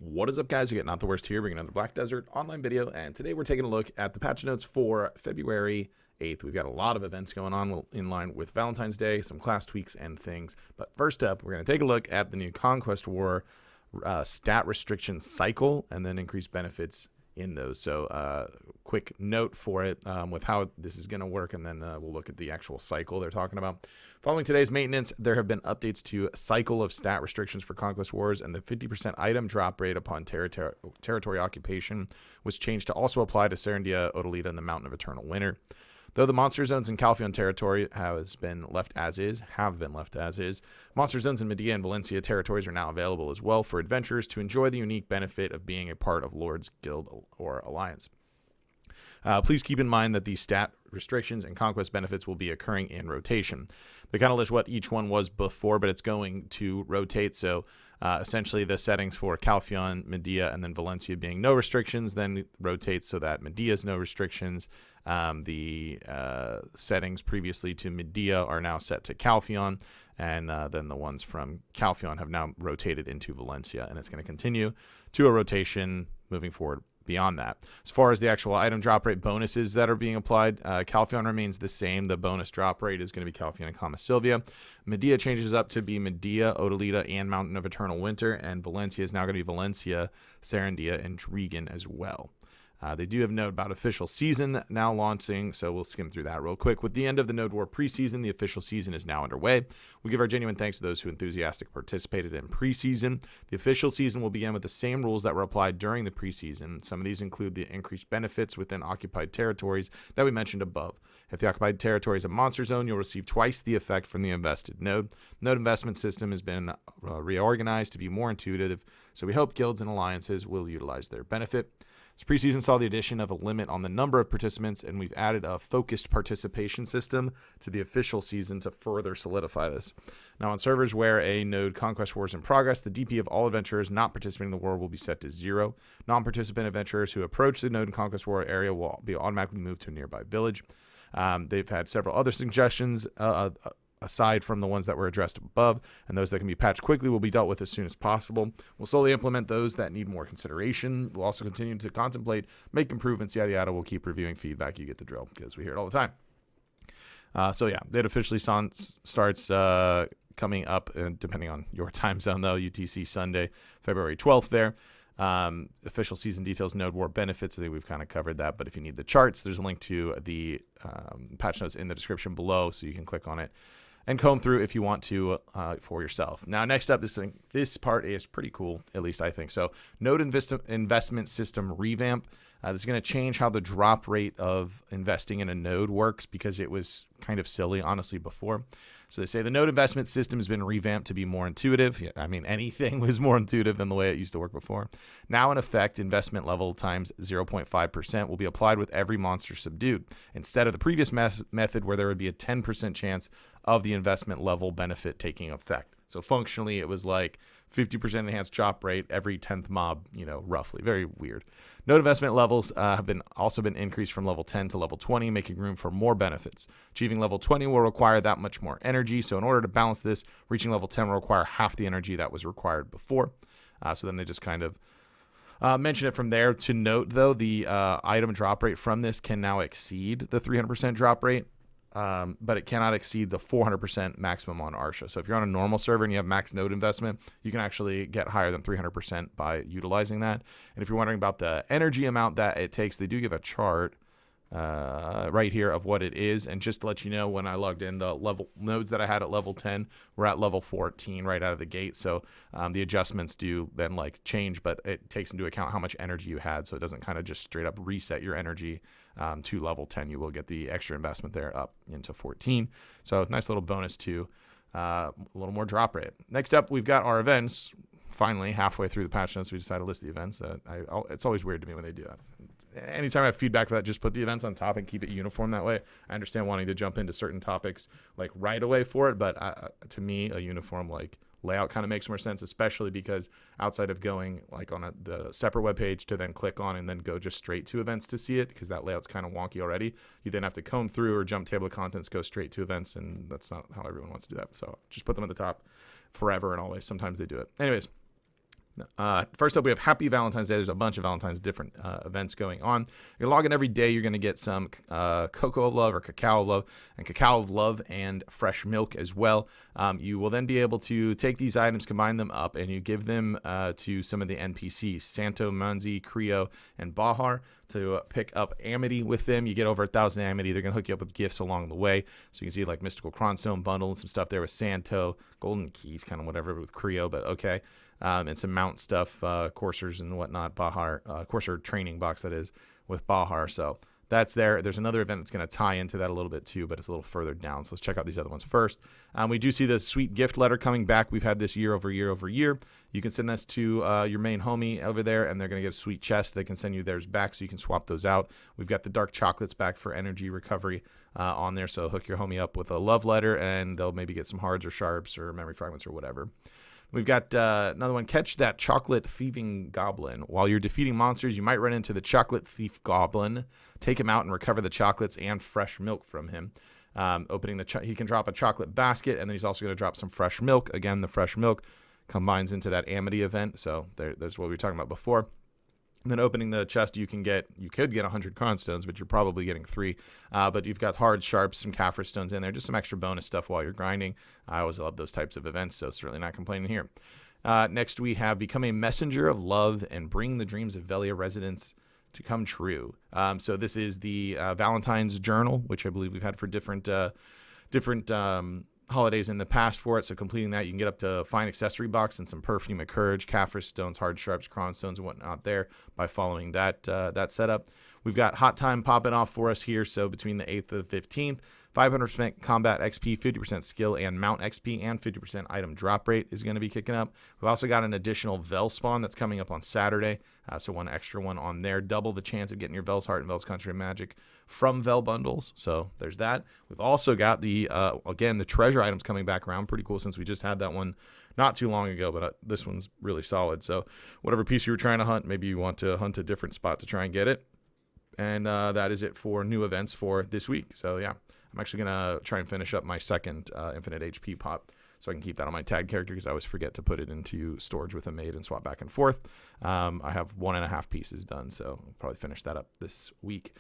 What is up, guys? You get Not the Worst here, bringing another Black Desert online video, and today we're taking a look at the patch notes for February 8th. We've got a lot of events going on in line with Valentine's Day, some class tweaks and things. But first up, we're going to take a look at the new Conquest War stat restriction cycle and then increased benefits in those. So quick note for it with how this is going to work, and then we'll look at the actual cycle they're talking about. Following today's maintenance, there have been updates to cycle of stat restrictions for Conquest Wars, and the 50% item drop rate upon territory occupation was changed to also apply to Serendia, Odalita, and the Mountain of Eternal Winter. Though the monster zones in Calpheon territory have been left as is, monster zones in Medea and Valencia territories are now available as well for adventurers to enjoy the unique benefit of being a part of Lord's Guild or Alliance. Please keep in mind that these stat restrictions and conquest benefits will be occurring in rotation. They kind of list what each one was before, but it's going to rotate. So essentially the settings for Calpheon, Medea, and then Valencia being no restrictions, then rotates so that Medea's no restrictions. The settings previously to Medea are now set to Calpheon, and then the ones from Calpheon have now rotated into Valencia, and it's going to continue to a rotation moving forward beyond that. As far as the actual item drop rate bonuses that are being applied, Calpheon remains the same. The bonus drop rate is going to be Calpheon and Kama Sylvia. Medea changes up to be Medea, Odalita, and Mountain of Eternal Winter, and Valencia is now going to be Valencia, Serendia, and Drigan as well. They do have a note about official season now launching, so we'll skim through that real quick. With the end of the Node War preseason, the official season is now underway. We give our genuine thanks to those who enthusiastically participated in preseason. The official season will begin with the same rules that were applied during the preseason. Some of these include the increased benefits within occupied territories that we mentioned above. If the occupied territory is a monster zone, you'll receive twice the effect from the invested node. Node investment system has been reorganized to be more intuitive, so we hope guilds and alliances will utilize their benefit. This preseason saw the addition of a limit on the number of participants, and we've added a focused participation system to the official season to further solidify this. Now, on servers where a node Conquest War is in progress, the DP of all adventurers not participating in the war will be set to 0. Non-participant adventurers who approach the node in Conquest War area will be automatically moved to a nearby village. They've had several other suggestions aside from the ones that were addressed above, and those that can be patched quickly will be dealt with as soon as possible. We'll slowly implement those that need more consideration. We'll also continue to contemplate, make improvements, yada yada. We'll keep reviewing feedback. You get the drill because we hear it all the time. So yeah, it officially starts coming up, depending on your time zone though, UTC Sunday, February 12th there. Official season details, Node War benefits. I think we've kind of covered that, but if you need the charts, there's a link to the patch notes in the description below, so you can click on it and comb through if you want to for yourself. Now, next up, this part is pretty cool, at least I think. So, node investment system revamp. This is going to change how the drop rate of investing in a node works, because it was kind of silly, honestly, before. So they say the node investment system has been revamped to be more intuitive. Yeah, I mean, anything was more intuitive than the way it used to work before. Now, in effect, investment level times 0.5% will be applied with every monster subdued, instead of the previous method where there would be a 10% chance of the investment level benefit taking effect. So functionally, it was like 50% enhanced drop rate every 10th mob, roughly. Very weird. Node investment levels have also been increased from level 10 to level 20, making room for more benefits. Achieving level 20 will require that much more energy. So in order to balance this, reaching level 10 will require half the energy that was required before. So then they just kind of mention it from there. To note, though, the item drop rate from this can now exceed the 300% drop rate. But it cannot exceed the 400% maximum on Arsha. So if you're on a normal server and you have max node investment, you can actually get higher than 300% by utilizing that. And if you're wondering about the energy amount that it takes, they do give a chart right here of what it is. And just to let you know, when I logged in, the level nodes that I had at level 10 were at level 14 right out of the gate. So the adjustments do then change, but it takes into account how much energy you had. So it doesn't kind of just straight up reset your energy to level 10. You will get the extra investment there up into 14. So nice little bonus to a little more drop rate. Next up, we've got our events. Finally, halfway through the patch notes, we decided to list the events. It's always weird to me when they do that. Anytime I have feedback for that, just put the events on top and keep it uniform that way. I understand wanting to jump into certain topics right away for it, but to me, a uniform layout kind of makes more sense, especially because outside of going on the separate web page to then click on and then go just straight to events to see it, because that layout's kind of wonky already. You then have to comb through or jump table of contents, go straight to events, and that's not how everyone wants to do that. So just put them at the top forever and always. Sometimes they do it. Anyways, First up, we have Happy Valentine's Day. There's a bunch of Valentine's different events going on. You're logging every day. You're going to get some cocoa of love or cacao of love and fresh milk as well. You will then be able to take these items, combine them up, and you give them to some of the NPCs, Santo, Manzi, Creo, and Bahar, to pick up Amity with them. You get over 1,000 Amity. They're going to hook you up with gifts along the way. So you can see like Mystical Cronstone bundle and some stuff there with Santo, Golden Keys, kind of whatever with Creo, but okay. And some mount stuff, coursers and whatnot, Bahar, courser training box that is with Bahar. So that's there. There's another event that's going to tie into that a little bit too, but it's a little further down. So let's check out these other ones first. We do see the sweet gift letter coming back. We've had this year over year. You can send this to your main homie over there, and they're going to get a sweet chest. They can send you theirs back, so you can swap those out. We've got the dark chocolates back for energy recovery on there. So hook your homie up with a love letter, and they'll maybe get some hards or sharps or memory fragments or whatever. We've got another one. Catch that chocolate thieving goblin. While you're defeating monsters, you might run into the chocolate thief goblin. Take him out and recover the chocolates and fresh milk from him. Opening he can drop a chocolate basket, and then he's also going to drop some fresh milk. Again, the fresh milk combines into that Amity event. So there's what we were talking about before. And then opening the chest, you could get 100 Cronstones, but you're probably getting 3. But you've got hard, sharps, some Kaffir stones in there, just some extra bonus stuff while you're grinding. I always love those types of events, so certainly not complaining here. Next, we have Become a Messenger of Love and Bring the Dreams of Velia residents to come true. So this is the Valentine's Journal, which I believe we've had for different holidays in the past for it. So completing that, you can get up to fine accessory box and some perfume of courage, Kaffir stones, hard sharps, cron stones, and whatnot there by following that setup. We've got Hot Time popping off for us here. So between the 8th and the 15th, 500% combat XP, 50% skill and mount XP, and 50% item drop rate is going to be kicking up. We've also got an additional Vel spawn that's coming up on Saturday. So one extra one on there. Double the chance of getting your Vel's Heart and Vel's Country of Magic from Vel bundles. So there's that. We've also got the treasure items coming back around. Pretty cool since we just had that one not too long ago, but this one's really solid. So whatever piece you were trying to hunt, maybe you want to hunt a different spot to try and get it. And that is it for new events for this week. So yeah, I'm actually going to try and finish up my second infinite HP pop so I can keep that on my tag character because I always forget to put it into storage with a maid and swap back and forth. I have 1.5 pieces done, so I'll probably finish that up this week.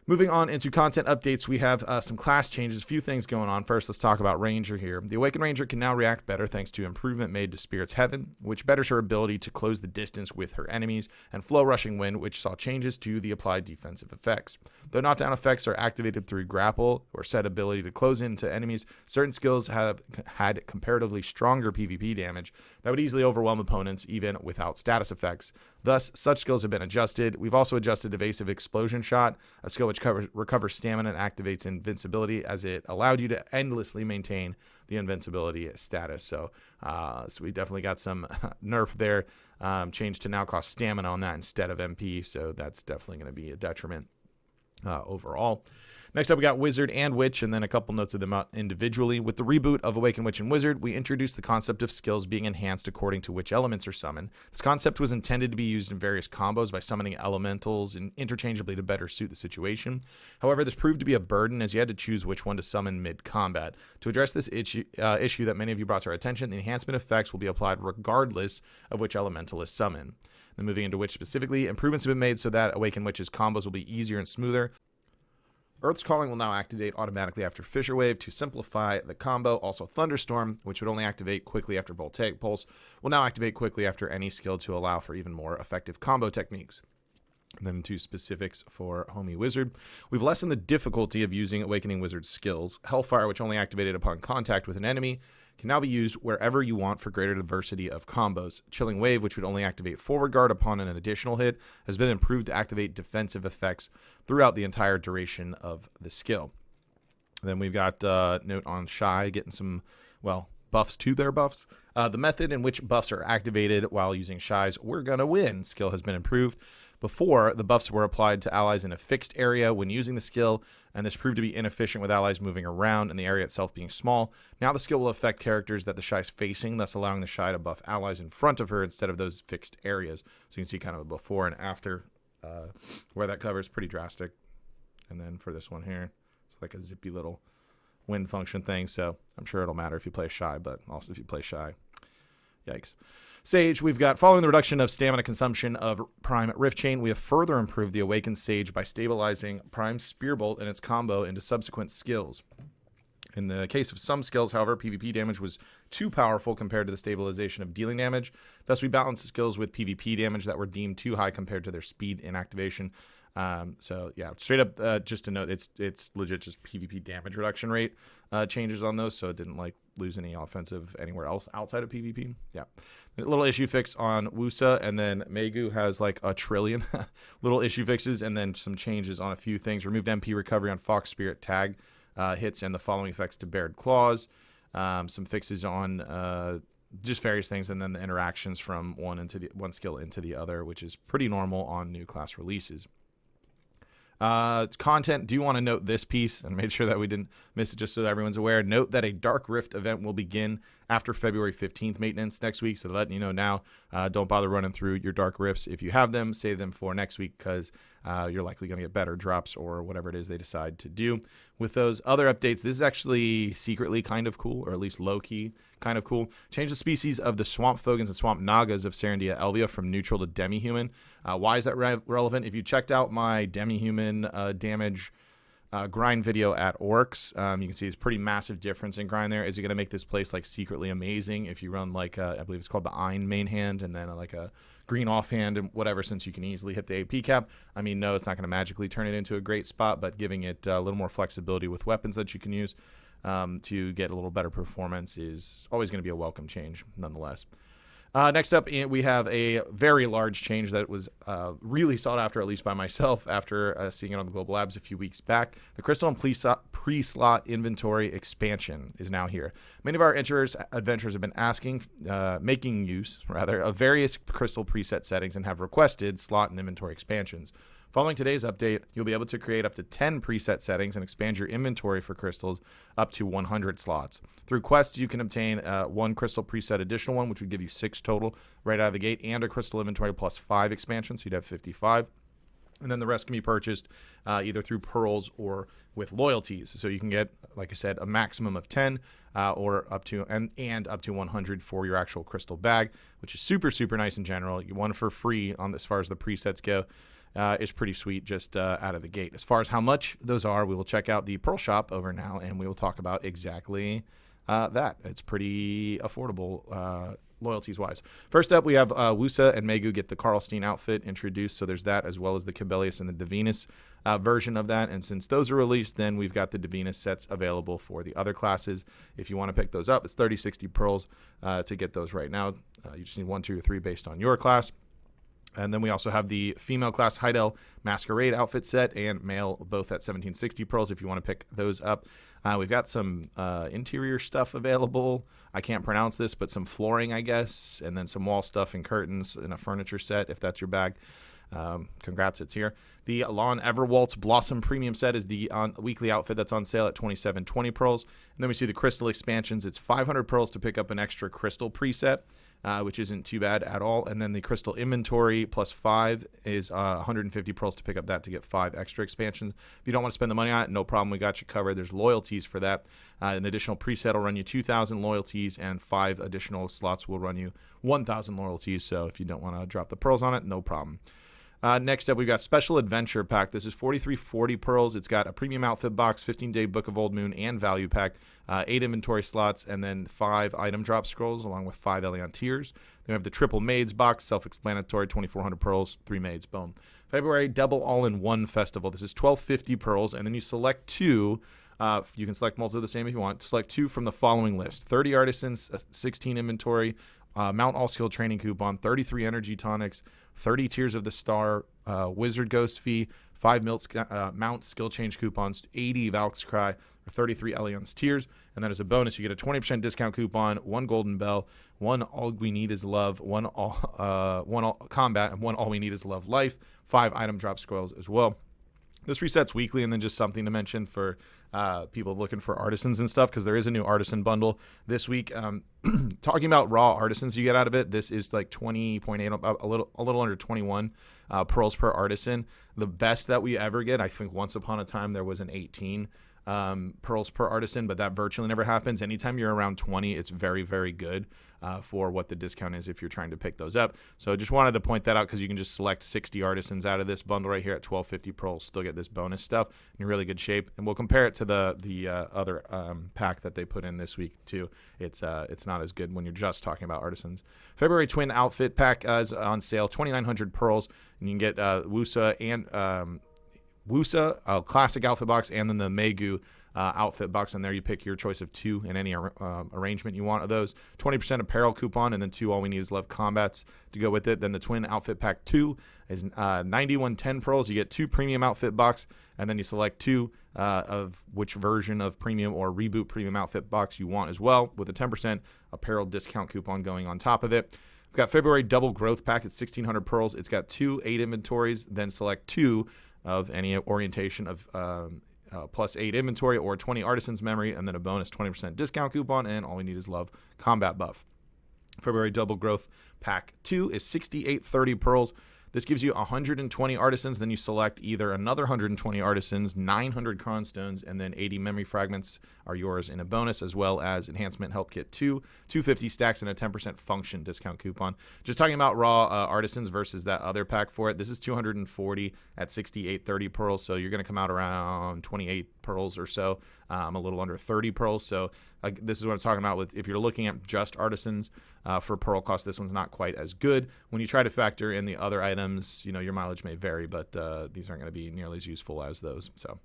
Moving on into content updates, we have some class changes, a few things going on. First, let's talk about Ranger here. The Awakened Ranger can now react better thanks to improvement made to Spirit's Heaven, which betters her ability to close the distance with her enemies, and Flow Rushing Wind, which saw changes to the applied defensive effects. Though knockdown effects are activated through grapple or set ability to close into enemies, certain skills have had comparatively stronger PvP damage that would easily overwhelm opponents even without status effects. Thus, such skills have been adjusted. We've also adjusted Evasive Explosion Shot, a skill which recovers stamina and activates invincibility, as it allowed you to endlessly maintain the invincibility status. So we definitely got some nerf there. Change to now cost stamina on that instead of MP, so that's definitely going to be a detriment overall. Next up, we got Wizard and Witch, and then a couple notes of them out individually. With the reboot of Awakened Witch and Wizard, we introduced the concept of skills being enhanced according to which elements are summoned. This concept was intended to be used in various combos by summoning elementals and interchangeably to better suit the situation. However, this proved to be a burden as you had to choose which one to summon mid-combat. To address this issue that many of you brought to our attention, the enhancement effects will be applied regardless of which elemental is summoned. Then moving into Witch specifically, improvements have been made so that Awakened Witch's combos will be easier and smoother. Earth's Calling will now activate automatically after Fissure Wave to simplify the combo. Also, Thunderstorm, which would only activate quickly after Voltaic Pulse, will now activate quickly after any skill to allow for even more effective combo techniques. And then to specifics for Homie Wizard. We've lessened the difficulty of using Awakening Wizard's skills. Hellfire, which only activated upon contact with an enemy, can now be used wherever you want for greater diversity of combos. Chilling Wave, which would only activate forward guard upon an additional hit, has been improved to activate defensive effects throughout the entire duration of the skill. Then we've got note on Shy getting some, buffs to their buffs. The method in which buffs are activated while using Shy's We're Gonna Win skill has been improved. Before, the buffs were applied to allies in a fixed area when using the skill, and this proved to be inefficient with allies moving around and the area itself being small. Now the skill will affect characters that the Shy is facing, thus allowing the Shy to buff allies in front of her instead of those fixed areas. So you can see kind of a before and after where that covers, pretty drastic. And then for this one here, it's like a zippy little wind function thing, so I'm sure it'll matter if you play Shy, but also if you play Shy, yikes. Sage, we've got following the reduction of stamina consumption of Prime Rift Chain, we have further improved the Awakened Sage by stabilizing Prime Spearbolt and its combo into subsequent skills. In the case of some skills, however, PvP damage was too powerful compared to the stabilization of dealing damage. Thus, we balanced the skills with PvP damage that were deemed too high compared to their speed in activation. So yeah, straight up, just to note, it's legit just PvP damage reduction rate changes on those, so it didn't like lose any offensive anywhere else outside of PvP. Yeah, a little issue fix on Wusa, and then Megu has like a trillion little issue fixes, and then some changes on a few things. Removed MP recovery on Fox Spirit tag hits and the following effects to Bared Claws. Some fixes on just various things, and then the interactions from one skill into the other, which is pretty normal on new class releases. Content, do you want to note this piece and make sure that we didn't miss it, just so that everyone's aware? Note that a Dark Rift event will begin after February 15th maintenance next week, so letting you know now, don't bother running through your Dark Rifts. If you have them, save them for next week, because you're likely going to get better drops or whatever it is they decide to do. With those other updates, this is actually secretly kind of cool, or at least low-key kind of cool. Change the species of the Swamp Fogans and Swamp Nagas of Serendia Elvia from neutral to demi-human. Why is that relevant? If you checked out my demi-human damage grind video at Orcs, you can see it's pretty massive difference in grind there. Is it going to make this place like secretly amazing if you run like I believe it's called the Ein main hand and then like a green offhand and whatever, since you can easily hit the AP cap? I mean, no, it's not going to magically turn it into a great spot, but giving it a little more flexibility with weapons that you can use to get a little better performance is always going to be a welcome change nonetheless. Next up, we have a very large change that was really sought after, at least by myself, after seeing it on the Global Labs a few weeks back. The Crystal and Pre-Slot Inventory Expansion is now here. Many of our adventurers have been making use of various Crystal preset settings and have requested slot and inventory expansions. Following today's update, you'll be able to create up to 10 preset settings and expand your inventory for crystals up to 100 slots. Through quests, you can obtain one crystal preset additional one, which would give you 6 total right out of the gate, and a crystal inventory plus 5 expansions, so you'd have 55. And then the rest can be purchased either through pearls or with loyalties. So you can get, like I said, a maximum of 10 or up to and up to 100 for your actual crystal bag, which is super, super nice in general. You want it for free on as far as the presets go. Is pretty sweet just out of the gate. As far as how much those are, we will check out the Pearl Shop over now, and we will talk about exactly that. It's pretty affordable loyalties-wise. First up, we have Wusa and Megu get the Karlstein outfit introduced, so there's that, as well as the Cabelius and the Divinus version of that. And since those are released, then we've got the Divinus sets available for the other classes. If you want to pick those up, it's 30-60 pearls to get those right now. You just need 1, 2, or 3 based on your class. And then we also have the female class Heidel Masquerade outfit set and male both at 1760 pearls if you want to pick those up. We've got some interior stuff available. I can't pronounce this, but some flooring, I guess, and then some wall stuff and curtains in a furniture set if that's your bag. Congrats, it's here. The Lawn Everwaltz Blossom Premium set is the weekly outfit that's on sale at 2720 pearls. And then we see the crystal expansions. It's 500 pearls to pick up an extra crystal preset, which isn't too bad at all. And then the crystal inventory plus 5 is 150 pearls to pick up that to get 5 extra expansions. If you don't want to spend the money on it, no problem. We got you covered. There's loyalties for that. An additional preset will run you 2,000 loyalties, and 5 additional slots will run you 1,000 loyalties. So if you don't want to drop the pearls on it, no problem. Next up, we've got Special Adventure Pack. This is 4340 pearls. It's got a premium outfit box, 15-day Book of Old Moon, and value pack, 8 inventory slots, and then 5 item drop scrolls, along with 5 Elion tiers. Then we have the Triple Maids box, self-explanatory, 2,400 pearls, 3 maids, boom. February Double All-in-One Festival. This is 1250 pearls, and then you select 2. You can select multiple of the same if you want. Select 2 from the following list: 30 artisans, 16 inventory, Mount All Skill Training Coupon, 33 energy tonics, 30 Tears of the Star, Wizard Ghost Fee, 5 Mount Skill Change Coupons, 80 Valk's Cry, or 33 Elion's Tears. And then as a bonus, you get a 20% discount coupon, 1 Golden Bell, 1 All We Need Is Love, 1 All Combat, and 1 All We Need Is Love Life, 5 item drop scrolls as well. This resets weekly, and then just something to mention for people looking for artisans and stuff, because there is a new artisan bundle this week. Talking about raw artisans you get out of it, this is like 20.8, a little under 21 pearls per artisan. The best that we ever get, I think once upon a time there was an 18 pearls per artisan, but that virtually never happens. Anytime you're around 20, it's very, very good for what the discount is if you're trying to pick those up. So just wanted to point that out because you can just select 60 artisans out of this bundle right here at 1250 pearls, still get this bonus stuff in really good shape. And we'll compare it to the other pack that they put in this week too. It's not as good when you're just talking about artisans. February Twin Outfit Pack is on sale, 2,900 pearls, and you can get Wusa and Wusa, classic outfit box, and then the Megu outfit box. And there you pick your choice of 2 in any arrangement you want of those. 20% apparel coupon, and then 2 All We Need Is Love combats to go with it. Then the Twin Outfit Pack 2 is 9110 pearls. You get 2 premium outfit box, and then you select 2 of which version of premium or reboot premium outfit box you want as well, with a 10% apparel discount coupon going on top of it. We've got February Double Growth Pack. It's 1,600 pearls. It's got 2 8 inventories, then select 2 of any orientation of plus 8 inventory or 20 artisans memory, and then a bonus 20% discount coupon, and All We Need Is Love combat buff. February Double Growth Pack 2 is 6,830 pearls. This gives you 120 artisans. Then you select either another 120 artisans, 900 cron stones, and then 80 memory fragments are yours in a bonus, as well as Enhancement Help Kit 2, 250 stacks, and a 10% function discount coupon. Just talking about raw artisans versus that other pack for it. This is 240 at 6,830 pearls, so you're going to come out around 28 pearls or so, a little under 30 pearls. So this is what I'm talking about with if you're looking at just artisans for pearl cost. This one's not quite as good. When you try to factor in the other items, you know, your mileage may vary, but these aren't going to be nearly as useful as those. So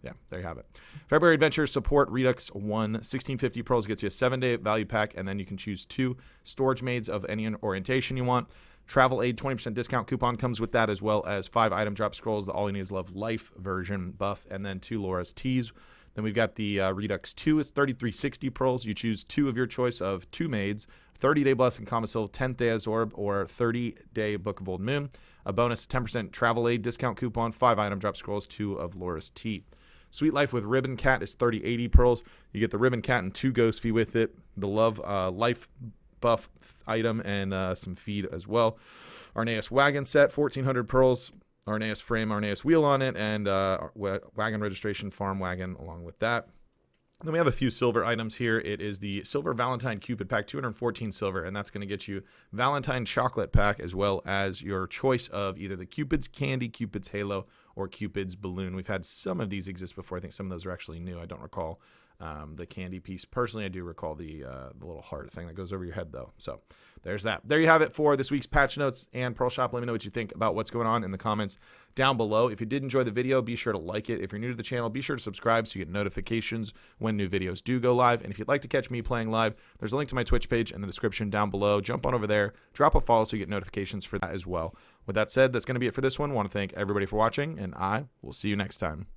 yeah, there you have it. February Adventure Support Redux 1, 1,650 pearls gets you a 7-day value pack, and then you can choose 2 storage maids of any orientation you want. Travel Aid 20% discount coupon comes with that, as well as 5 item drop scrolls, the All You Need Is Love Life version buff, and then 2 Laura's Teas. Then we've got the Redux 2 is 3,360 pearls. You choose 2 of your choice of 2 maids, 30-day Blessing Commissal, 10th day Azorb, or 30-day Book of Old Moon. A bonus 10% Travel Aid discount coupon, 5 item drop scrolls, 2 of Laura's Tea. Sweet Life with Ribbon Cat is 3080 pearls. You get the Ribbon Cat and 2 Ghost Fee with it, the Love Life buff item, and some feed as well. Arneus Wagon Set, 1,400 pearls. Arneus Frame, Arneus Wheel on it, and Wagon Registration Farm Wagon along with that. Then we have a few silver items here. It is the Silver Valentine Cupid Pack, 214 silver, and that's going to get you Valentine Chocolate Pack, as well as your choice of either the Cupid's Candy, Cupid's Halo, or Cupid's Balloon. We've had some of these exist before. I think some of those are actually new. I don't recall the candy piece. Personally, I do recall the little heart thing that goes over your head, though. So there's that. There you have it for this week's patch notes and Pearl Shop. Let me know what you think about what's going on in the comments down below. If you did enjoy the video, be sure to like it. If you're new to the channel, be sure to subscribe so you get notifications when new videos do go live. And if you'd like to catch me playing live, there's a link to my Twitch page in the description down below. Jump on over there, drop a follow so you get notifications for that as well. With that said, that's going to be it for this one. I want to thank everybody for watching, and I will see you next time.